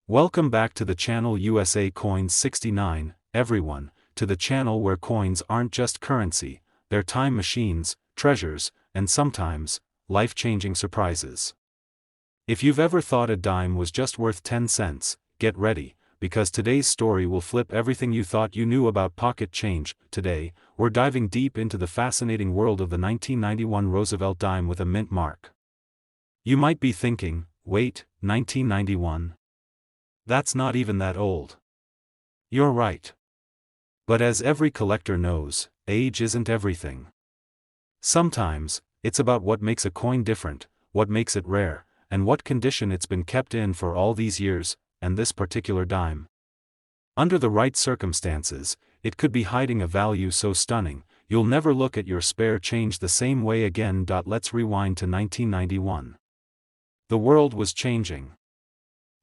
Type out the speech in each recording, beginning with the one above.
Welcome back to the channel USA Coins 69, everyone, to the channel where coins aren't just currency, they're time machines, treasures, and sometimes, life-changing surprises. If you've ever thought a dime was just worth 10 cents, get ready, because today's story will flip everything you thought you knew about pocket change. Today, we're diving deep into the fascinating world of the 1991 Roosevelt Dime with a mint mark. You might be thinking, wait, 1991? That's not even that old. You're right. But as every collector knows, age isn't everything. Sometimes, it's about what makes a coin different, what makes it rare, and what condition it's been kept in for all these years, and this particular dime. Under the right circumstances, it could be hiding a value so stunning, you'll never look at your spare change the same way again. Let's rewind to 1991. The world was changing.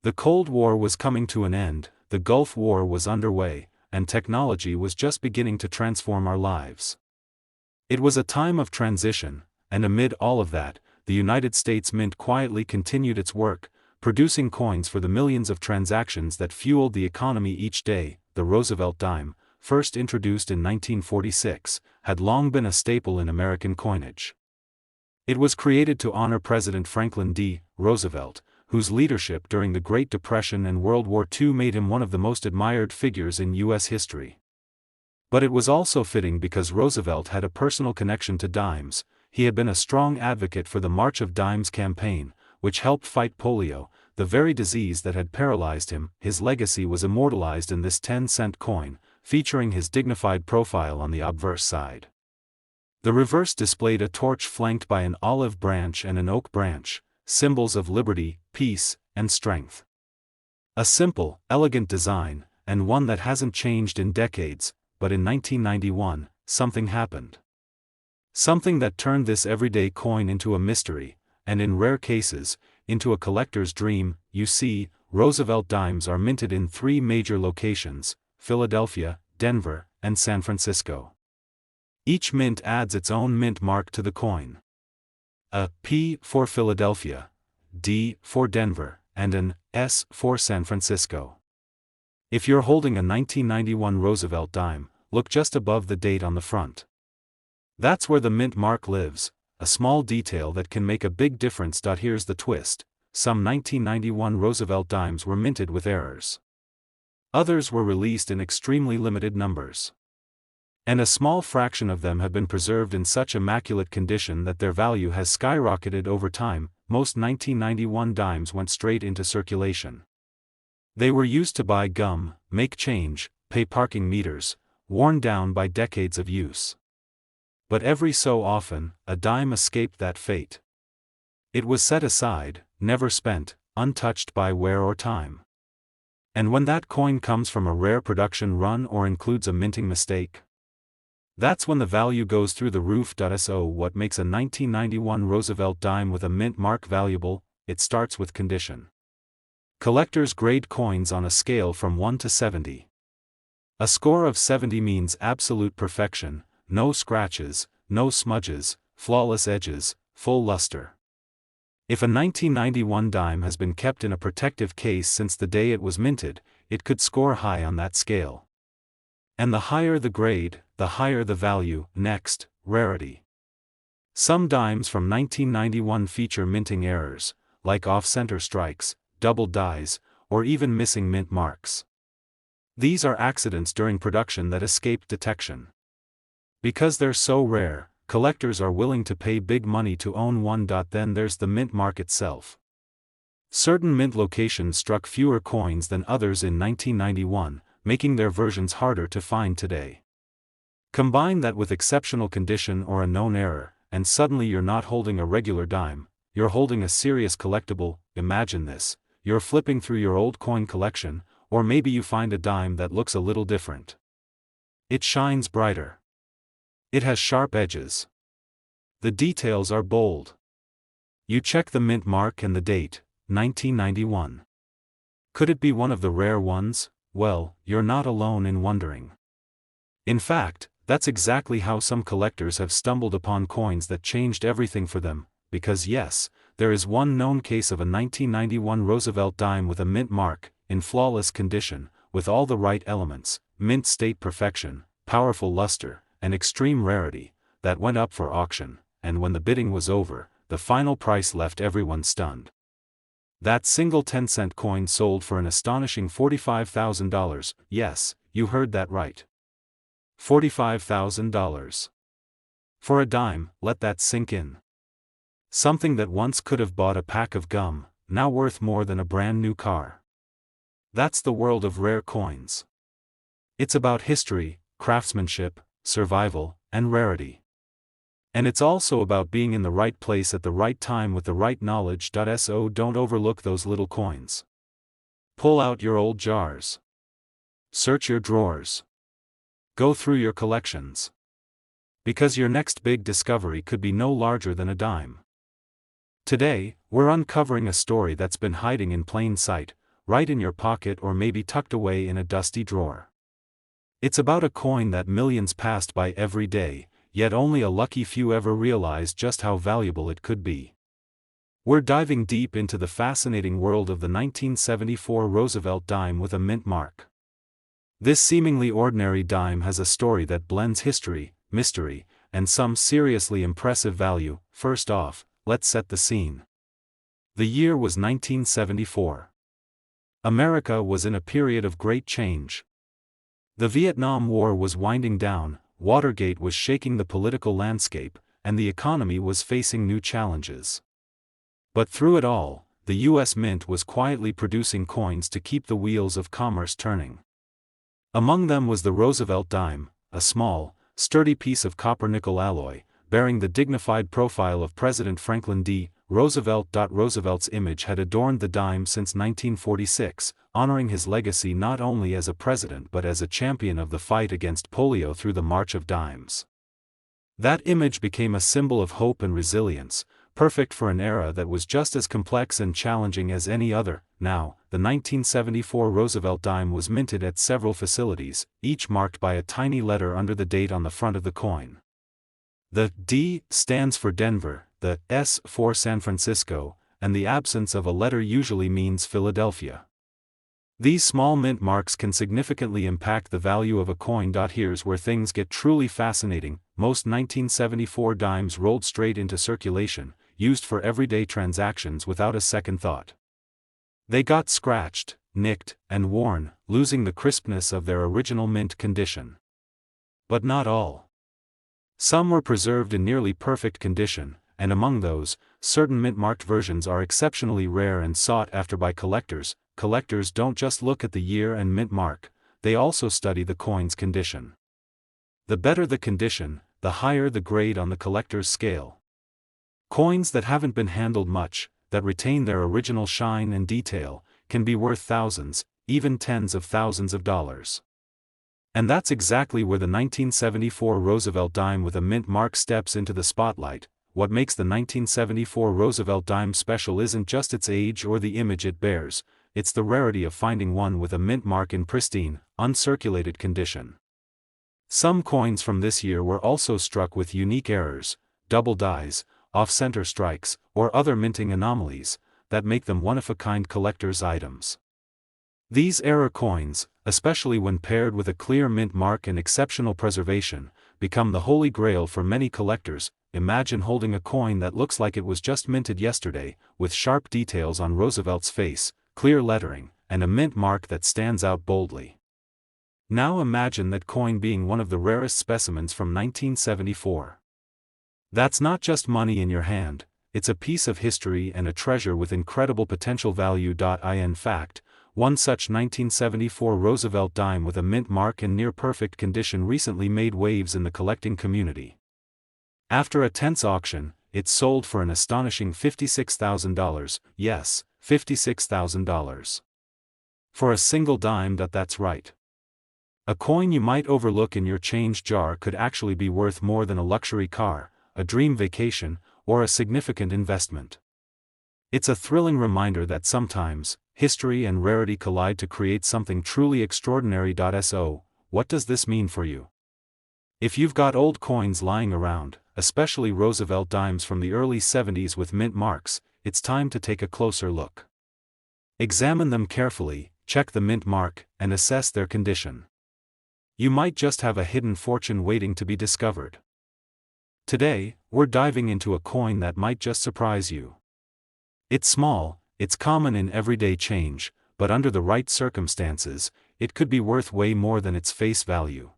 The Cold War was coming to an end, the Gulf War was underway, and technology was just beginning to transform our lives. It was a time of transition, and amid all of that, the United States Mint quietly continued its work, producing coins for the millions of transactions that fueled the economy each day. The Roosevelt Dime, first introduced in 1946, had long been a staple in American coinage. It was created to honor President Franklin D. Roosevelt, whose leadership during the Great Depression and World War II made him one of the most admired figures in U.S. history. But it was also fitting because Roosevelt had a personal connection to dimes. He had been a strong advocate for the March of Dimes campaign, which helped fight polio, the very disease that had paralyzed him. His legacy was immortalized in this 10-cent coin, featuring his dignified profile on the obverse side. The reverse displayed a torch flanked by an olive branch and an oak branch, symbols of liberty, peace, and strength. A simple, elegant design, and one that hasn't changed in decades, but in 1991, something happened. Something that turned this everyday coin into a mystery, and in rare cases, into a collector's dream. You see, Roosevelt dimes are minted in 3 major locations: Philadelphia, Denver, and San Francisco. Each mint adds its own mint mark to the coin. A P for Philadelphia, D for Denver, and an S for San Francisco. If you're holding a 1991 Roosevelt dime, look just above the date on the front. That's where the mint mark lives, a small detail that can make a big difference. Here's the twist: some 1991 Roosevelt dimes were minted with errors. Others were released in extremely limited numbers. And a small fraction of them have been preserved in such immaculate condition that their value has skyrocketed over time. Most 1991 dimes went straight into circulation. They were used to buy gum, make change, pay parking meters, worn down by decades of use. But every so often, a dime escaped that fate. It was set aside, never spent, untouched by wear or time. And when that coin comes from a rare production run or includes a minting mistake, that's when the value goes through the roof. So what makes a 1991 Roosevelt dime with a mint mark valuable? It starts with condition. Collectors grade coins on a scale from 1 to 70. A score of 70 means absolute perfection, no scratches, no smudges, flawless edges, full luster. If a 1991 dime has been kept in a protective case since the day it was minted, it could score high on that scale. And the higher the grade, the higher the value. Next, rarity. Some dimes from 1991 feature minting errors, like off-center strikes, double dies, or even missing mint marks. These are accidents during production that escape detection. Because they're so rare, collectors are willing to pay big money to own one. Then there's the mint mark itself. Certain mint locations struck fewer coins than others in 1991, making their versions harder to find today. Combine that with exceptional condition or a known error, and suddenly you're not holding a regular dime, you're holding a serious collectible. Imagine this: you're flipping through your old coin collection, or maybe you find a dime that looks a little different. It shines brighter. It has sharp edges. The details are bold. You check the mint mark and the date, 1991. Could it be one of the rare ones? Well, you're not alone in wondering. In fact, that's exactly how some collectors have stumbled upon coins that changed everything for them, because yes, there is one known case of a 1991 Roosevelt dime with a mint mark. in flawless condition, with all the right elements, mint state perfection, powerful luster, and extreme rarity, that went up for auction, and when the bidding was over, the final price left everyone stunned. That single 10-cent coin sold for an astonishing $45,000, yes, you heard that right. $45,000. For a dime, let that sink in. Something that once could have bought a pack of gum, now worth more than a brand new car. That's the world of rare coins. It's about history, craftsmanship, survival, and rarity. And it's also about being in the right place at the right time with the right knowledge. So don't overlook those little coins. Pull out your old jars. Search your drawers. Go through your collections. Because your next big discovery could be no larger than a dime. Today, we're uncovering a story that's been hiding in plain sight, right in your pocket or maybe tucked away in a dusty drawer. It's about a coin that millions passed by every day, yet only a lucky few ever realized just how valuable it could be. We're diving deep into the fascinating world of the 1974 Roosevelt Dime with a mint mark. This seemingly ordinary dime has a story that blends history, mystery, and some seriously impressive value. First off, let's set the scene. The year was 1974. America was in a period of great change. The Vietnam War was winding down, Watergate was shaking the political landscape, and the economy was facing new challenges. But through it all, the U.S. Mint was quietly producing coins to keep the wheels of commerce turning. Among them was the Roosevelt Dime, a small, sturdy piece of copper-nickel alloy, bearing the dignified profile of President Franklin D. Roosevelt. Roosevelt's image had adorned the dime since 1946, honoring his legacy not only as a president but as a champion of the fight against polio through the March of Dimes. That image became a symbol of hope and resilience, perfect for an era that was just as complex and challenging as any other. Now, the 1974 Roosevelt Dime was minted at several facilities, each marked by a tiny letter under the date on the front of the coin. The D stands for Denver, the S for San Francisco, and the absence of a letter usually means Philadelphia. These small mint marks can significantly impact the value of a coin. Here's where things get truly fascinating. Most 1974 dimes rolled straight into circulation, used for everyday transactions without a second thought. They got scratched, nicked, and worn, losing the crispness of their original mint condition. But not all. Some were preserved in nearly perfect condition, and among those, certain mint-marked versions are exceptionally rare and sought after by collectors. Collectors don't just look at the year and mint mark, they also study the coin's condition. The better the condition, the higher the grade on the collector's scale. Coins that haven't been handled much, that retain their original shine and detail, can be worth thousands, even tens of thousands of dollars. And that's exactly where the 1974 Roosevelt Dime with a mint mark steps into the spotlight. What makes the 1974 Roosevelt Dime special isn't just its age or the image it bears, it's the rarity of finding one with a mint mark in pristine, uncirculated condition. Some coins from this year were also struck with unique errors, double dies, off-center strikes, or other minting anomalies, that make them one-of-a-kind collector's items. These error coins, especially when paired with a clear mint mark and exceptional preservation, become the holy grail for many collectors. Imagine holding a coin that looks like it was just minted yesterday, with sharp details on Roosevelt's face, clear lettering, and a mint mark that stands out boldly. Now imagine that coin being one of the rarest specimens from 1974. That's not just money in your hand, it's a piece of history and a treasure with incredible potential value. In fact, one such 1974 Roosevelt Dime with a mint mark in near-perfect condition recently made waves in the collecting community. After a tense auction, it sold for an astonishing $56,000, yes, $56,000. For a single dime. That's right. A coin you might overlook in your change jar could actually be worth more than a luxury car, a dream vacation, or a significant investment. It's a thrilling reminder that sometimes, history and rarity collide to create something truly extraordinary. So, what does this mean for you? If you've got old coins lying around, especially Roosevelt dimes from the early 70s with mint marks, it's time to take a closer look. Examine them carefully, check the mint mark, and assess their condition. You might just have a hidden fortune waiting to be discovered. Today, we're diving into a coin that might just surprise you. It's small, it's common in everyday change, but under the right circumstances, it could be worth way more than its face value.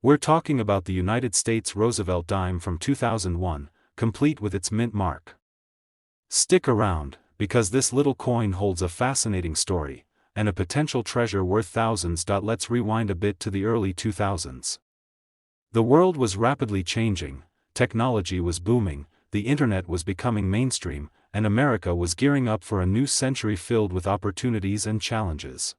We're talking about the United States Roosevelt Dime from 2001, complete with its mint mark. Stick around, because this little coin holds a fascinating story, and a potential treasure worth thousands. Let's rewind a bit to the early 2000s. The world was rapidly changing, technology was booming, the internet was becoming mainstream, and America was gearing up for a new century filled with opportunities and challenges.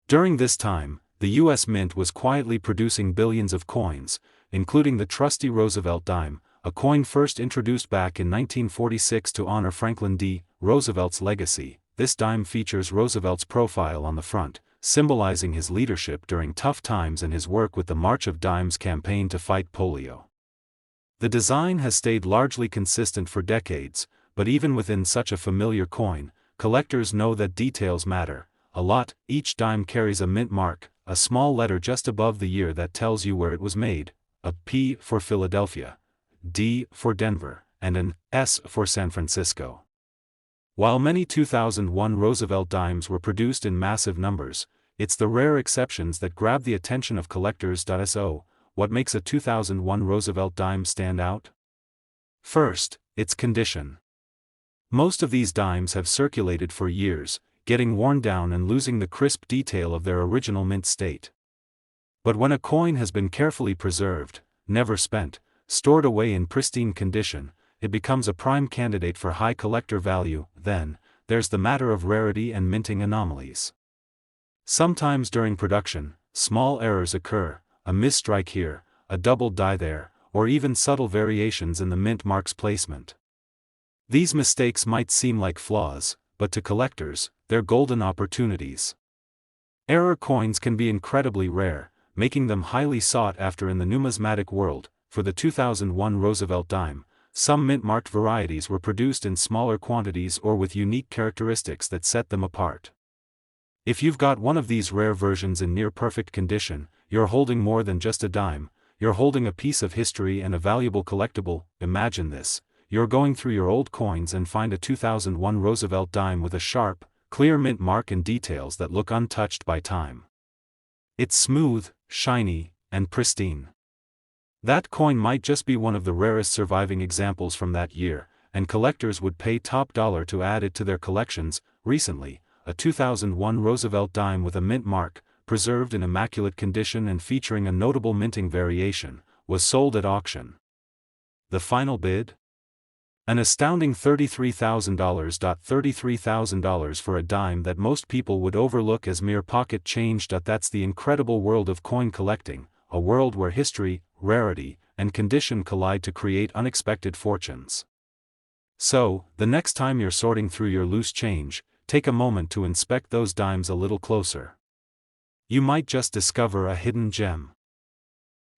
During this time, the U.S. Mint was quietly producing billions of coins, including the trusty Roosevelt Dime, a coin first introduced back in 1946 to honor Franklin D. Roosevelt's legacy. This dime features Roosevelt's profile on the front, symbolizing his leadership during tough times and his work with the March of Dimes campaign to fight polio. The design has stayed largely consistent for decades, but even within such a familiar coin, collectors know that details matter a lot. Each dime carries a mint mark, a small letter just above the year that tells you where it was made, a P for Philadelphia, D for Denver, and an S for San Francisco. While many 2001 Roosevelt dimes were produced in massive numbers, it's the rare exceptions that grab the attention of collectors. So, what makes a 2001 Roosevelt dime stand out? First, its condition. Most of these dimes have circulated for years, getting worn down and losing the crisp detail of their original mint state. But when a coin has been carefully preserved, never spent, stored away in pristine condition, it becomes a prime candidate for high collector value. Then, there's the matter of rarity and minting anomalies. Sometimes during production, small errors occur, a misstrike here, a double die there, or even subtle variations in the mint mark's placement. These mistakes might seem like flaws, but to collectors, they're golden opportunities. Error coins can be incredibly rare, making them highly sought after in the numismatic world. For the 2001 Roosevelt Dime, some mint-marked varieties were produced in smaller quantities or with unique characteristics that set them apart. If you've got one of these rare versions in near-perfect condition, you're holding more than just a dime, you're holding a piece of history and a valuable collectible. Imagine this, you're going through your old coins and find a 2001 Roosevelt Dime with a sharp, clear mint mark and details that look untouched by time. It's smooth, shiny, and pristine. That coin might just be one of the rarest surviving examples from that year, and collectors would pay top dollar to add it to their collections. Recently, a 2001 Roosevelt dime with a mint mark, preserved in immaculate condition and featuring a notable minting variation, was sold at auction. The final bid? An astounding $33,000. $33,000 for a dime that most people would overlook as mere pocket change. That's the incredible world of coin collecting, a world where history, rarity, and condition collide to create unexpected fortunes. So, the next time you're sorting through your loose change, take a moment to inspect those dimes a little closer. You might just discover a hidden gem.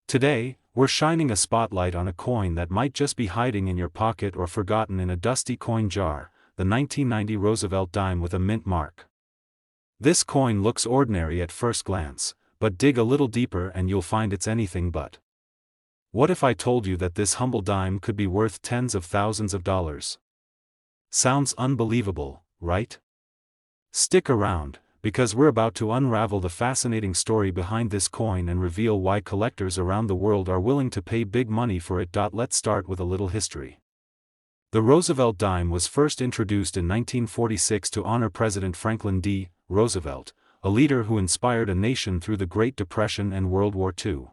Today, we're shining a spotlight on a coin that might just be hiding in your pocket or forgotten in a dusty coin jar, the 1990 Roosevelt Dime with a mint mark. This coin looks ordinary at first glance, but dig a little deeper and you'll find it's anything but. What if I told you that this humble dime could be worth tens of thousands of dollars? Sounds unbelievable, right? Stick around, because we're about to unravel the fascinating story behind this coin and reveal why collectors around the world are willing to pay big money for it. Let's start with a little history. The Roosevelt Dime was first introduced in 1946 to honor President Franklin D. Roosevelt, a leader who inspired a nation through the Great Depression and World War II.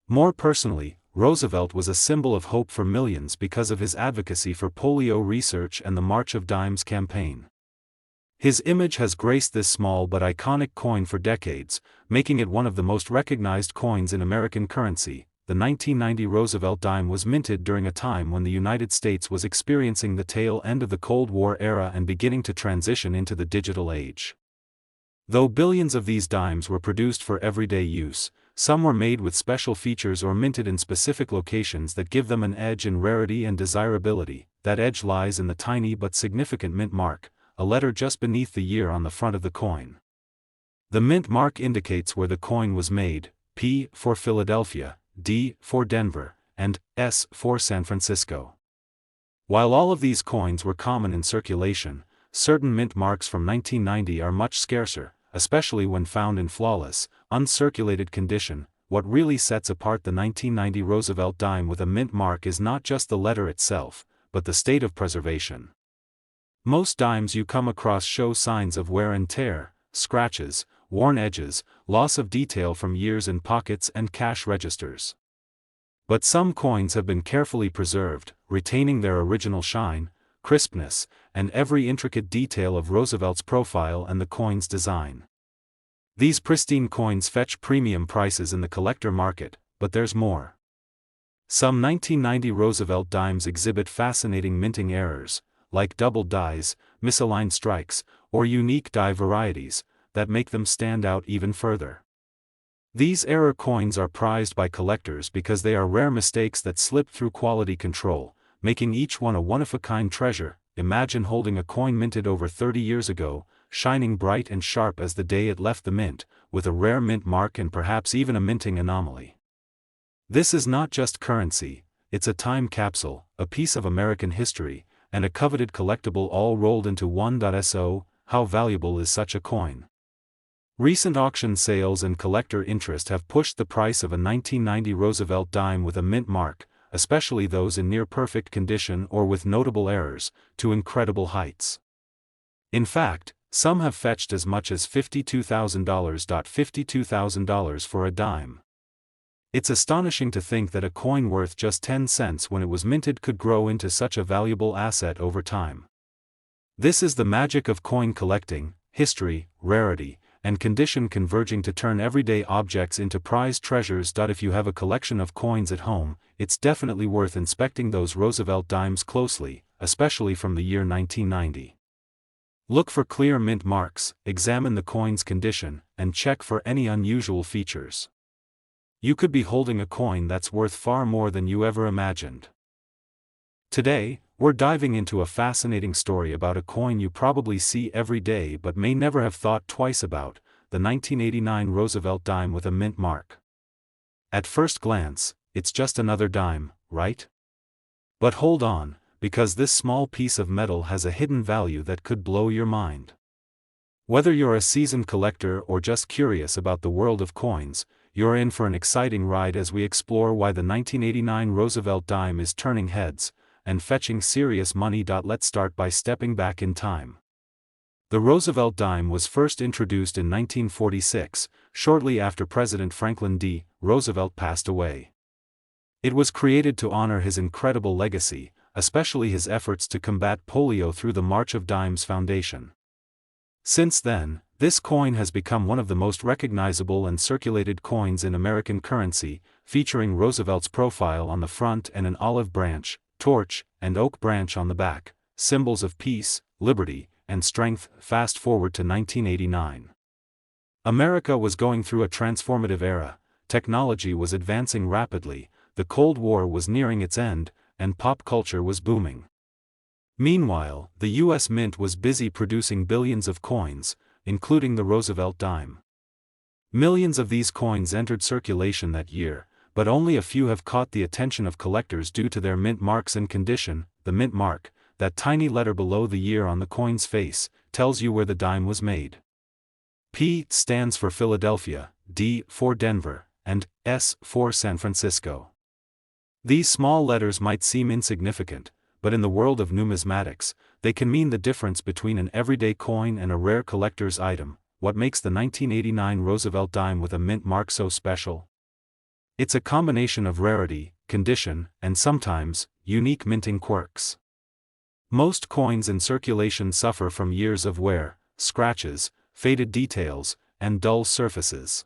More personally, Roosevelt was a symbol of hope for millions because of his advocacy for polio research and the March of Dimes campaign. His image has graced this small but iconic coin for decades, making it one of the most recognized coins in American currency. The 1990 Roosevelt Dime was minted during a time when the United States was experiencing the tail end of the Cold War era and beginning to transition into the digital age. Though billions of these dimes were produced for everyday use, some were made with special features or minted in specific locations that give them an edge in rarity and desirability. That edge lies in the tiny but significant mint mark, a letter just beneath the year on the front of the coin. The mint mark indicates where the coin was made, P for Philadelphia, D for Denver, and S for San Francisco. While all of these coins were common in circulation, certain mint marks from 1990 are much scarcer, especially when found in flawless, uncirculated condition. What really sets apart the 1990 Roosevelt dime with a mint mark is not just the letter itself, but the state of preservation. Most dimes you come across show signs of wear and tear, scratches, worn edges, loss of detail from years in pockets and cash registers. But some coins have been carefully preserved, retaining their original shine, crispness, and every intricate detail of Roosevelt's profile and the coin's design. These pristine coins fetch premium prices in the collector market, but there's more. Some 1990 Roosevelt dimes exhibit fascinating minting errors, like double dies, misaligned strikes, or unique die varieties, that make them stand out even further. These error coins are prized by collectors because they are rare mistakes that slip through quality control, making each one a one-of-a-kind treasure. Imagine holding a coin minted over 30 years ago, shining bright and sharp as the day it left the mint, with a rare mint mark and perhaps even a minting anomaly. This is not just currency, it's a time capsule, a piece of American history, and a coveted collectible all rolled into one. So, how valuable is such a coin? Recent auction sales and collector interest have pushed the price of a 1990 Roosevelt dime with a mint mark, especially those in near-perfect condition or with notable errors, to incredible heights. In fact, some have fetched as much as $52,000. $52,000 for a dime. It's astonishing to think that a coin worth just 10 cents when it was minted could grow into such a valuable asset over time. This is the magic of coin collecting: history, rarity, and condition converging to turn everyday objects into prized treasures. If you have a collection of coins at home, it's definitely worth inspecting those Roosevelt dimes closely, especially from the year 1990. Look for clear mint marks, examine the coin's condition, and check for any unusual features. You could be holding a coin that's worth far more than you ever imagined. Today, we're diving into a fascinating story about a coin you probably see every day but may never have thought twice about: the 1989 Roosevelt dime with a mint mark. At first glance, it's just another dime, right? But hold on, because this small piece of metal has a hidden value that could blow your mind. Whether you're a seasoned collector or just curious about the world of coins, you're in for an exciting ride as we explore why the 1989 Roosevelt dime is turning heads and fetching serious money. Let's start by stepping back in time. The Roosevelt dime was first introduced in 1946, shortly after President Franklin D. Roosevelt passed away. It was created to honor his incredible legacy, especially his efforts to combat polio through the March of Dimes Foundation. Since then, this coin has become one of the most recognizable and circulated coins in American currency, featuring Roosevelt's profile on the front and an olive branch, torch, and oak branch on the back, symbols of peace, liberty, and strength. Fast forward to 1989. America was going through a transformative era, technology was advancing rapidly, the Cold War was nearing its end, and pop culture was booming. Meanwhile, the U.S. Mint was busy producing billions of coins, including the Roosevelt dime. Millions of these coins entered circulation that year, but only a few have caught the attention of collectors due to their mint marks and condition. The mint mark, that tiny letter below the year on the coin's face, tells you where the dime was made. P stands for Philadelphia, D for Denver, and S for San Francisco. These small letters might seem insignificant, but in the world of numismatics, they can mean the difference between an everyday coin and a rare collector's item. What makes the 1989 Roosevelt dime with a mint mark so special? It's a combination of rarity, condition, and sometimes, unique minting quirks. Most coins in circulation suffer from years of wear, scratches, faded details, and dull surfaces.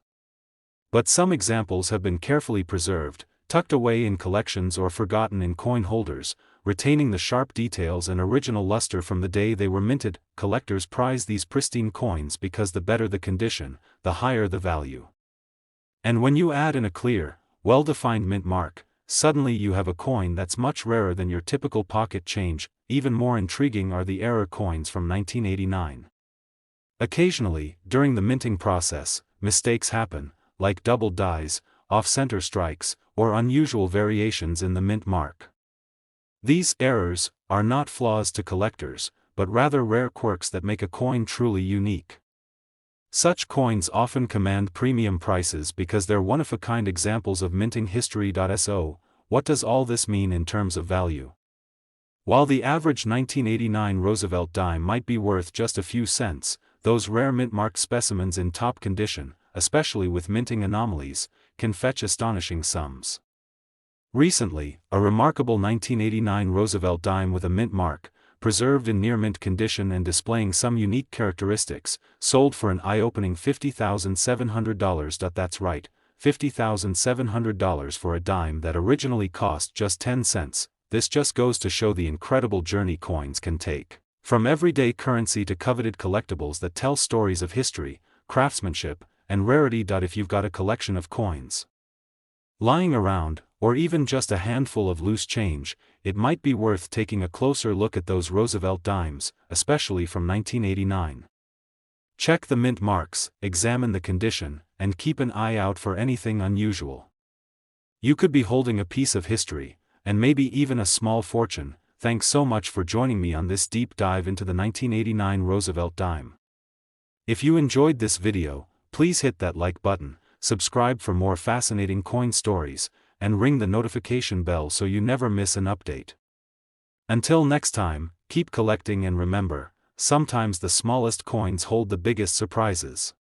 But some examples have been carefully preserved, tucked away in collections or forgotten in coin holders, retaining the sharp details and original luster from the day they were minted. Collectors prize these pristine coins because the better the condition, the higher the value. And when you add in a clear, well-defined mint mark, suddenly you have a coin that's much rarer than your typical pocket change. Even more intriguing are the error coins from 1989. Occasionally, during the minting process, mistakes happen, like double dies, off-center strikes, or unusual variations in the mint mark. These errors are not flaws to collectors, but rather rare quirks that make a coin truly unique. Such coins often command premium prices because they're one-of-a-kind examples of minting history. So, what does all this mean in terms of value? While the average 1989 Roosevelt dime might be worth just a few cents, those rare mint-marked specimens in top condition, especially with minting anomalies, can fetch astonishing sums. Recently, a remarkable 1989 Roosevelt dime with a mint mark, preserved in near-mint condition and displaying some unique characteristics, sold for an eye-opening $50,700. That's right, $50,700 for a dime that originally cost just 10 cents. This just goes to show the incredible journey coins can take, from everyday currency to coveted collectibles that tell stories of history, craftsmanship, and rarity. If you've got a collection of coins lying around, or even just a handful of loose change, it might be worth taking a closer look at those Roosevelt dimes, especially from 1989. Check the mint marks, examine the condition, and keep an eye out for anything unusual. You could be holding a piece of history, and maybe even a small fortune. Thanks so much for joining me on this deep dive into the 1989 Roosevelt dime. If you enjoyed this video, please hit that like button, subscribe for more fascinating coin stories, and ring the notification bell so you never miss an update. Until next time, keep collecting and remember, sometimes the smallest coins hold the biggest surprises.